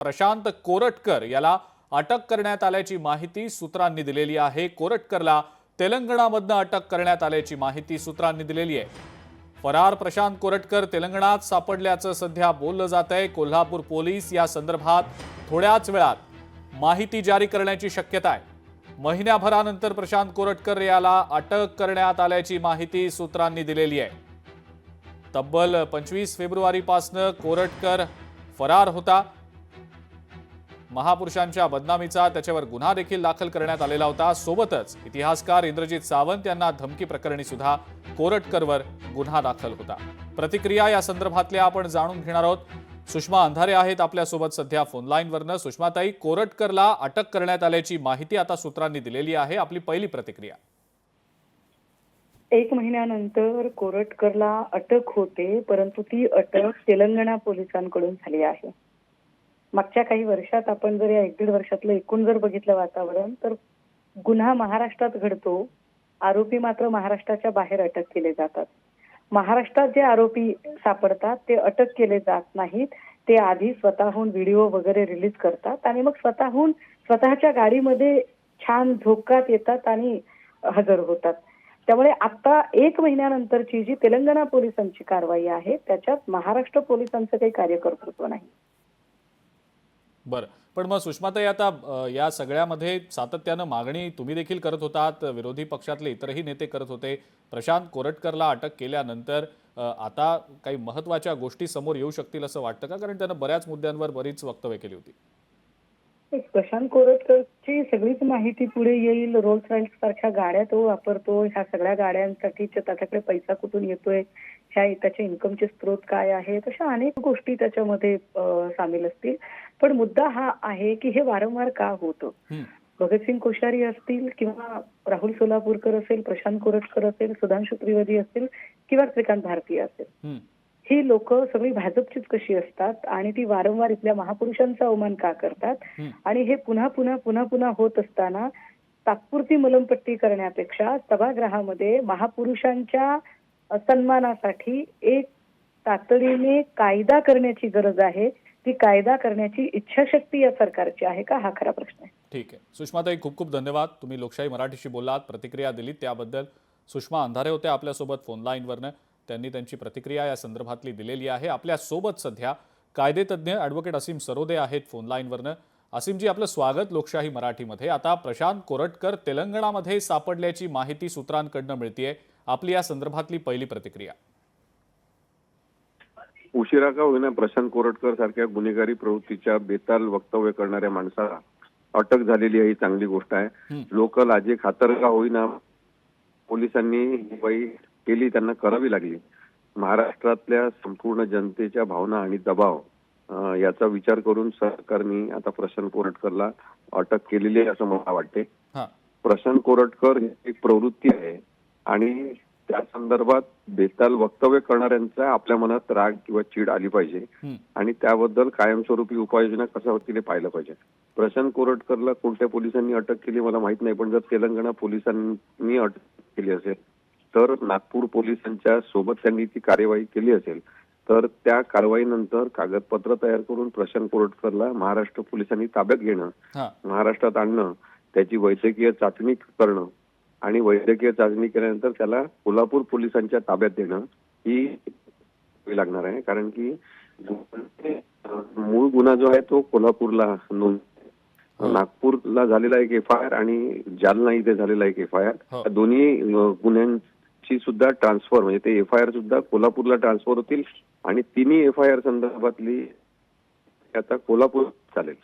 प्रशांत कोरटकर याला अटक करण्यात आल्याची माहिती सूत्रांनी दिलेली आहे। कोरटकरला तेलंगणामधून अटक करण्यात आल्याची माहिती सूत्रांनी दिलेली आहे। फरार प्रशांत कोरटकर तेलंगणात सापडल्याचं सध्या बोललं जात आहे। कोल्हापूर पोलीस या संदर्भात थोड्याच वेळात माहिती जारी करण्याची शक्यता आहे। महिन्याभरानंतर प्रशांत कोरटकर याला अटक करण्यात आल्याची माहिती सूत्रांनी दिलेली आहे। तब्बल 25 फेब्रुवारीपासून कोरटकर फरार होता। महापुरुषांच्या बदनामीचा त्याच्यावर गुन्हा देखील दाखल करण्यात आलेला होता। सोबतच इतिहासकार इंद्रजित सावंत यांना धमकी प्रकरणी सुद्धा कोरटकरवर गुन्हा दाखल होता। प्रतिक्रिया या संदर्भातल्या आपण जाणून घेणार आहोत। सुषमा अंधारे आहेत आपल्या सोबत सध्या फोन लाईनवरनं। सुषमाताई, कोरटकरला अटक करण्यात आल्याची माहिती आता सूत्रांनी दिलेली आहे, आपली पहिली प्रतिक्रिया। 1 महिन्यानंतर कोरटकरला अटक होते, परंतु ती अटक तेलंगणा पोलिसांकडून झाली आहे। मागच्या काही वर्षात आपण जर या 1-1.5 वर्षातलं एकूण जर बघितलं वातावरण, तर गुन्हा महाराष्ट्रात घडतो, आरोपी मात्र महाराष्ट्राच्या बाहेर अटक केले जातात। महाराष्ट्रात जे आरोपी सापडतात ते अटक केले जात नाहीत, ते आधी स्वतःहून व्हिडिओ वगैरे रिलीज करतात आणि मग स्वतःच्या गाडीमध्ये छान झोकात येतात आणि हजर होतात। त्यामुळे आता 1 महिन्यानंतरची जी तेलंगणा पोलिसांची कारवाई आहे त्याच्यात महाराष्ट्र पोलिसांचं काही कार्यकर्तृत्व नाही। बरं, पण मग सुषमाताई, आता या सगळ्यामध्ये सातत्यानं मागणी तुम्ही देखील करत होतात, विरोधी पक्षातले इतरही नेते करत होते। प्रशांत कोरटकरला अटक केल्यानंतर आता काही महत्त्वाच्या गोष्टी समोर येऊ शकतील असं वाटतं का? कारण त्यानं बऱ्याच मुद्द्यांवर बरीच वक्तव्य केली होती। प्रशांत कोरटकरची सगळीच माहिती पुढे येईल। रोल्स रॉयस सारख्या गाड्या तो वापरतो, ह्या सगळ्या गाड्यांसाठी त्याच्याकडे पैसा कुठून येतोय, त्याचे इन्कमचे स्रोत काय आहेत, अशा अनेक गोष्टी त्याच्यामध्ये सामील असतील। पण मुद्दा हा आहे की हे वारंवार का होतं। भगतसिंग कोश्यारी असतील किंवा राहुल सोलापूरकर असेल, प्रशांत कोरटकर असेल, सुधांशु त्रिवेदी असतील किंवा श्रीकांत भारतीय असेल, ही लोक सगळी भाजपचीच कशी असतात आणि ती वारंवार इथल्या महापुरुषांचा अवमान का करतात आणि हे पुन्हा पुन्हा होत असताना तात्पुरती मलमपट्टी करण्यापेक्षा सभागृहामध्ये महापुरुषांच्या सन्मानासाठी एक तातडीने कायदा करण्याची गरज आहे। ती कायदा करण्याची इच्छाशक्ती या सरकारची आहे का, हा खरा प्रश्न आहे। ठीक आहे सुषमाताई, खूप खूप धन्यवाद। तुम्ही लोकशाही मराठीशी बोललात, प्रतिक्रिया दिलीत त्याबद्दल। सुषमा अंधारे होत्या आपल्यासोबत फोन लाईनवरनं, त्यांनी त्यांची प्रतिक्रिया या संदर्भातली दिलेली आहे। आपल्यासोबत सध्या कायदेतज्ञ ॲडव्होकेट असीम सरोदे आहेत फोन लाईनवरनं। असीमजी, आपलं स्वागत लोकशाही मराठीमध्ये। आता प्रशांत कोरटकर तेलंगणामध्ये सापडल्याची माहिती सूत्रांकडनं मिळतीये, आपली या संदर्भातली पहिली प्रतिक्रिया। उशिरा का होईना प्रशांत कोरटकर सारख्या गुन्हेगारी प्रवृत्तीच्या बेताल वक्तव्य करणाऱ्या माणसाला अटक झालेली आहे, ही चांगली गोष्ट आहे। लोक लाजे खातर का होईना पोलिसांनी ही केली, त्यांना करावी लागली। महाराष्ट्रातल्या संपूर्ण जनतेच्या भावना आणि दबाव याचा विचार करून सरकारने आता प्रशांत कोरटकरला अटक केलेली आहे असं मला वाटते। प्रशांत कोरटकर ही एक प्रवृत्ती आहे आणि त्या संदर्भात बेताल वक्तव्य करणाऱ्यांचा आपल्या मनात राग किंवा चीड आली पाहिजे आणि त्याबद्दल कायमस्वरूपी उपाययोजना कशा होतील हे पाहिलं पाहिजे। प्रशांत कोरटकरला कोणत्या पोलिसांनी अटक केली मला माहित नाही, पण जर तेलंगणा पोलिसांनी अटक केली असेल तर नागपूर पोलिसांच्या सोबत त्यांनी ती कार्यवाही केली असेल तर त्या कारवाईनंतर कागदपत्र तयार करून प्रशांत कोरटकरला महाराष्ट्र पोलिसांनी ताब्यात घेणं, महाराष्ट्रात आणणं, त्याची वैद्यकीय चाचणी करणं आणि वैद्यकीय चाचणी केल्यानंतर त्याला कोल्हापूर पोलिसांच्या ताब्यात देणं ही लागणार आहे। कारण की मूळ गुन्हा जो आहे तो कोल्हापूरला नागपूरला झालेला एक FIR आणि जालना इथे झालेला एक FIR, दोन्ही गुन्ह्यांची सुद्धा ट्रान्सफर म्हणजे ते FIR सुद्धा कोल्हापूरला ट्रान्सफर होतील आणि तिन्ही FIR संदर्भातली आता कोल्हापूर चालेल।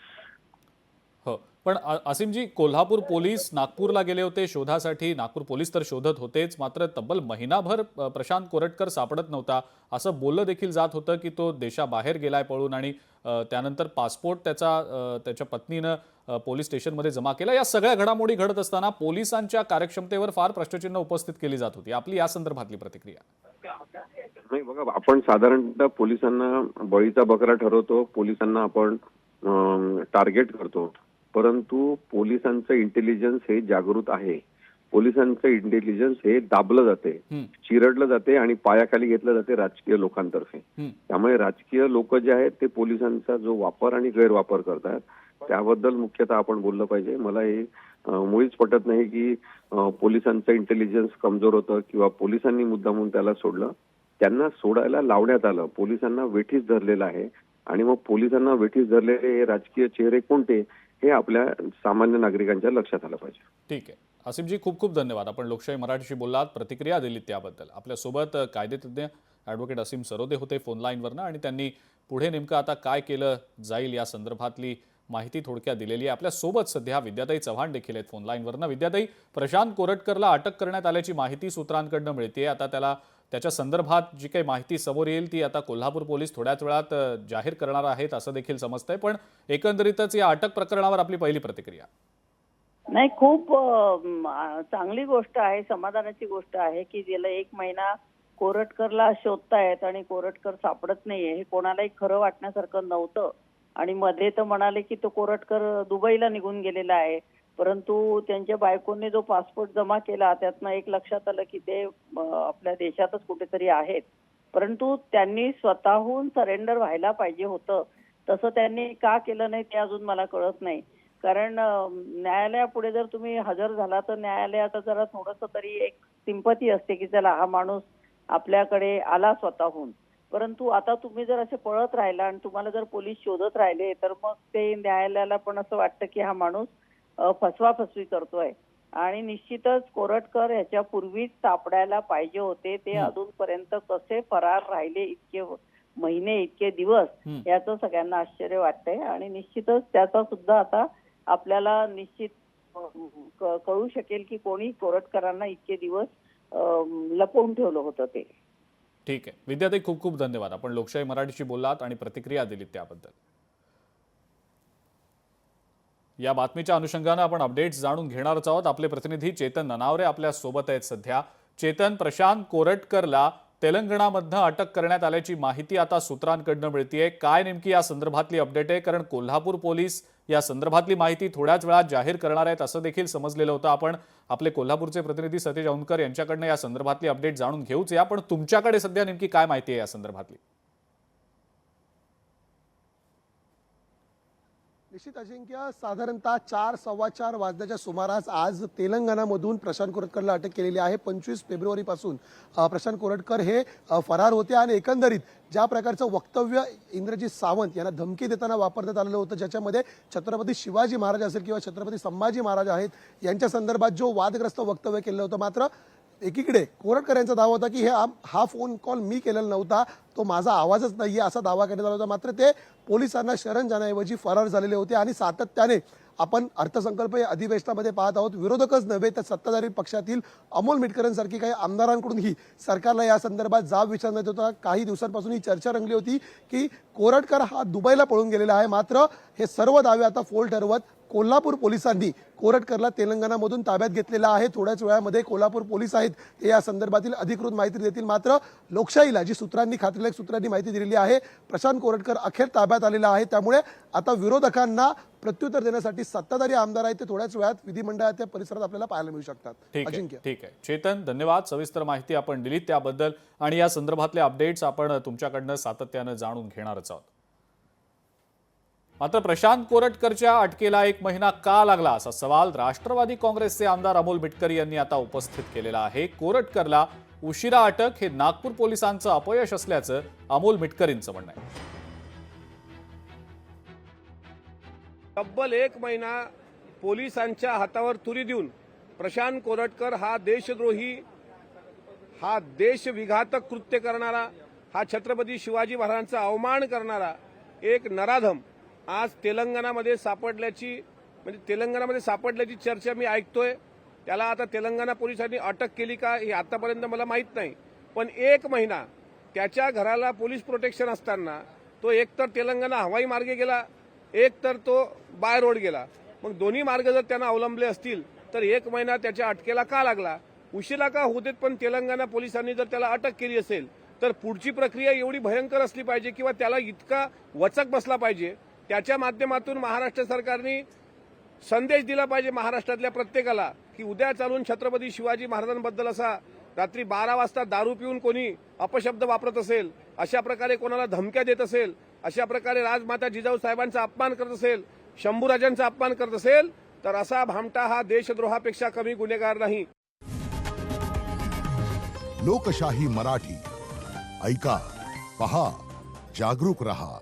हो, पण असीमजी, कोल्हापूर पोलीस नागपूरला गेले होते शोधासाठी, नागपूर पोलीस तर शोधत होतेच, मात्र तब्बल महिनाभर प्रशांत कोरटकर सापडत नव्हता असं बोललं देखील जात होतं की तो देशाबाहेर गेलाय पळून आणि त्यानंतर पासपोर्ट त्याच्या पत्नीनं पोलीस स्टेशनमध्ये जमा केला। या सगळ्या घडामोडी घडत असताना पोलिसांच्या कार्यक्षमतेवर फार प्रश्नचिन्ह उपस्थित केली जात होती, आपली या संदर्भातली प्रतिक्रिया। नाही बघा, आपण साधारणतः पोलिसांना बळीचा बकरा ठरवतो, पोलिसांना आपण टार्गेट करतो, परंतु पोलिसांचं इंटेलिजन्स हे जागृत आहे पोलिसांचं इंटेलिजन्स हे दाबलं जाते, चिरडलं जाते आणि पायाखाली घेतलं जाते राजकीय लोकांतर्फे. त्यामुळे राजकीय लोक जे आहेत ते पोलिसांचा जो वापर आणि गैरवापर करतात त्याबद्दल मुख्यतः आपण बोललं पाहिजे. मला हे मुळीच पटत नाही की पोलिसांचं इंटेलिजन्स कमजोर होतं किंवा पोलिसांनी मुद्दामून त्याला सोडलं. त्यांना सोडायला लावण्यात आलं, पोलिसांना वेठीस धरलेलं आहे आणि मग पोलिसांना वेठीस धरलेले हे राजकीय चेहरे कोणते हे आपल्या सामान्य नागरिकांच्या लक्षात आलं पाहिजे. ठीक आहे आसिफजी, खूप खूप धन्यवाद. आपण लोकशाही मराठीशी बोललात, प्रतिक्रिया दिलीत त्याबद्दल. आपल्यासोबत कायदेतज्ञ ॲडव्होकेट असीम सरोदे होते फोन लाईनवरनं आणि त्यांनी पुढे नेमकं आता काय केलं जाईल या संदर्भातली माहिती थोडक्यात दिलेली आहे. आपल्यासोबत सध्या विद्याताई चव्हाण देखील आहेत फोन लाईनवरनं. विद्याताई, प्रशांत कोरटकरला अटक करण्यात आल्याची माहिती सूत्रांकडनं मिळते. आता त्याच्या संदर्भात जी काही माहिती समोर येईल ती आता कोल्हापूर पोलीस थोड्याच वेळात जाहीर करणार आहेत असं देखील समजतंय. पण एकंदरीतच या अटक प्रकरणावर आपली पहिली प्रतिक्रिया. नाही, खूप चांगली गोष्ट आहे, समाधानाची गोष्ट आहे की गेला 1 महिना कोरटकरला शोधतायत आणि कोरटकर सापडत नाहीये. हे कोणालाही खरं वाटण्यासारखं नव्हतं आणि मध्ये तर म्हणाले की तो कोरटकर दुबईला निघून गेलेला आहे, परंतु त्यांच्या बायकोने जो पासपोर्ट जमा केला त्यातनं एक लक्षात आलं की ते आपल्या देशातच कुठेतरी आहेत. परंतु त्यांनी स्वतःहून सरेंडर व्हायला पाहिजे होतं. तसं त्यांनी का केलं नाही ते अजून मला कळत नाही. कारण न्यायालयापुढे जर तुम्ही हजर झाला तर न्यायालयाचा जरा थोडंसं तरी एक सिंपती असते की चला हा माणूस आपल्याकडे आला स्वतःहून. परंतु आता तुम्ही जर असे पळत राहिला आणि तुम्हाला जर पोलीस शोधत राहिले तर मग ते न्यायालयाला पण असं वाटतं की हा माणूस फसवाफसवी करतोय. आणि निश्चितच कोरटकर ह्याच्यापूर्वीच सापडायला पाहिजे होते. ते अजूनपर्यंत कसे फरार राहिले इतके महिने इतके दिवस याचं सगळ्यांना आश्चर्य वाटतंय आणि निश्चितच त्याचा सुद्धा आता आपल्याला निश्चित कळू शकेल की कोणी कोरटकरांना इतके दिवस लपवून ठेवलं होतं ते. ठीक आहे विद्याताई, खूप खूप धन्यवाद. आपण लोकशाही मराठीशी बोललात आणि प्रतिक्रिया दिलीत त्याबद्दल. या बातमीच्या अनुषंगानं आपण अपडेट्स जाणून घेणारच आहोत. आपले प्रतिनिधी चेतन ननावरे आपल्या सोबत आहेत सध्या. चेतन, प्रशांत कोरटकरला तेलंगणामधनं अटक करण्यात आल्याची माहिती आता सूत्रांकडनं मिळतीये. काय नेमकी या संदर्भातली अपडेट आहे? कारण कोल्हापूर पोलीस या संदर्भातली माहिती थोड्याच वेळात जाहीर करणार आहेत असं देखील समजलेलं होतं. आपण आपले कोल्हापूरचे प्रतिनिधी सतीश औंधकर यांच्याकडनं या संदर्भातली अपडेट जाणून घेऊच या. पण तुमच्याकडे सध्या नेमकी काय माहिती आहे या संदर्भातली? निश्चित अजिंक्य, साधारणतः 4-4:15 वाजण्याच्या सुमारास आज तेलंगणामधून प्रशांत कोरटकरला अटक केलेली आहे. 25 फेब्रुवारीपासून प्रशांत कोरटकर हे फरार होते आणि एकंदरीत ज्या प्रकारचं वक्तव्य इंद्रजीत सावंत यांना धमकी देताना वापरण्यात आलेलं होतं, ज्याच्यामध्ये छत्रपती शिवाजी महाराज असेल किंवा छत्रपती संभाजी महाराज आहेत यांच्या संदर्भात जो वादग्रस्त वक्तव्य केलं होतं, मात्र एकीकडे कोरटकर यांचा दावा होता की हा फोन कॉल मी केलेला नव्हता, तो माझा आवाजच नाहीये असा दावा करण्यात आला होता. मात्र ते पोलिसांना शरण जाण्याऐवजी फरार झालेले होते आणि सातत्याने आपण अर्थसंकल्प या अधिवेशनामध्ये पाहत आहोत. विरोधकच नव्हे तर सत्ताधारी पक्षातील अमोल मिटकरांसारखी काही आमदारांकडूनही सरकारला या संदर्भात जाब विचारण्यात होता. काही दिवसांपासून ही चर्चा रंगली होती की कोरटकर हा दुबईला पळून गेलेला आहे. मात्र हे सर्व दावे आता फोल ठरवत कोल्हापूर पोलिसांनी कोरटकरला तेलंगणामधून ताब्यात घेतलेला आहे. थोड्याच वेळामध्ये कोल्हापूर पोलीस आहेत ते या संदर्भातील अधिकृत माहिती देतील. मात्र लोकशाहीला जी खात्रीलायक सूत्रांनी माहिती दिलेली आहे, प्रशांत कोरटकर अखेर ताब्यात आलेला आहे. त्यामुळे आता विरोधकांना प्रत्युत्तर देण्यासाठी सत्ताधारी आमदार आहेत ते थोड्याच वेळात विधिमंडळाच्या परिसरात आपल्याला पाहायला मिळू शकतात. अजिंक्य, ठीक आहे चेतन, धन्यवाद. सविस्तर माहिती आपण दिली त्याबद्दल आणि या संदर्भातले अपडेट्स आपण तुमच्याकडनं सातत्यानं जाणून घेणारच आहोत. मात्र प्रशांत कोरटकरच्या अटकेला 1 महिना का लागला असा सवाल राष्ट्रवादी काँग्रेसचे आमदार अमोल मिटकर यांनी आता उपस्थित केलेला आहे. कोरटकरला उशिरा अटक हे नागपूर पोलिसांचं अपयश असल्याचं अमोल मिटकरींचं म्हणणं आहे. तब्बल 1 महिना पोलिसांच्या हातावर तुरी देऊन प्रशांत कोरटकर हा देशद्रोही, हा देशविघातक कृत्य करणारा, हा छत्रपती शिवाजी महाराजांचा अवमान करणारा एक नराधम आज तेलंगणामध्ये सापडल्याची चर्चा मी ऐकतोय. त्याला आता तेलंगणा पोलिसांनी अटक केली का हे आतापर्यंत मला माहीत नाही. पण 1 महिना त्याच्या घराला पोलीस प्रोटेक्शन असताना तो एकतर तेलंगणा हवाई मार्गे गेला, एक तर तो बाय रोड गेला. मग दोन्ही मार्ग जर त्यांना अवलंबले असतील तर 1 महिना त्याच्या अटकेला का लागला, उशिरा का होते? पण तेलंगणा पोलिसांनी जर त्याला अटक केली असेल तर पुढची प्रक्रिया एवढी भयंकर असली पाहिजे किंवा त्याला इतका वचक बसला पाहिजे. त्याच्या माध्यमातून महाराष्ट्र सरकारने संदेश दिला पाहिजे महाराष्ट्रातल्या प्रत्येकाला की उद्या चालून छत्रपती शिवाजी महाराजांबद्दल असा रात्री 12 वाजता दारू पिऊन कोणी अपशब्द वापरत असेल, अशा प्रकारे कोणाला धमक्या देत असेल, अशा प्रकारे राजमाता जिजाऊ साहेबांचा अपमान करत असेल, शंभूराजांचा अपमान करत असेल, तर असा भामटा हा देशद्रोहापेक्षा कमी गुन्हेगार नाही. लोकशाही मराठी ऐका, पहा, जागरूक रहा.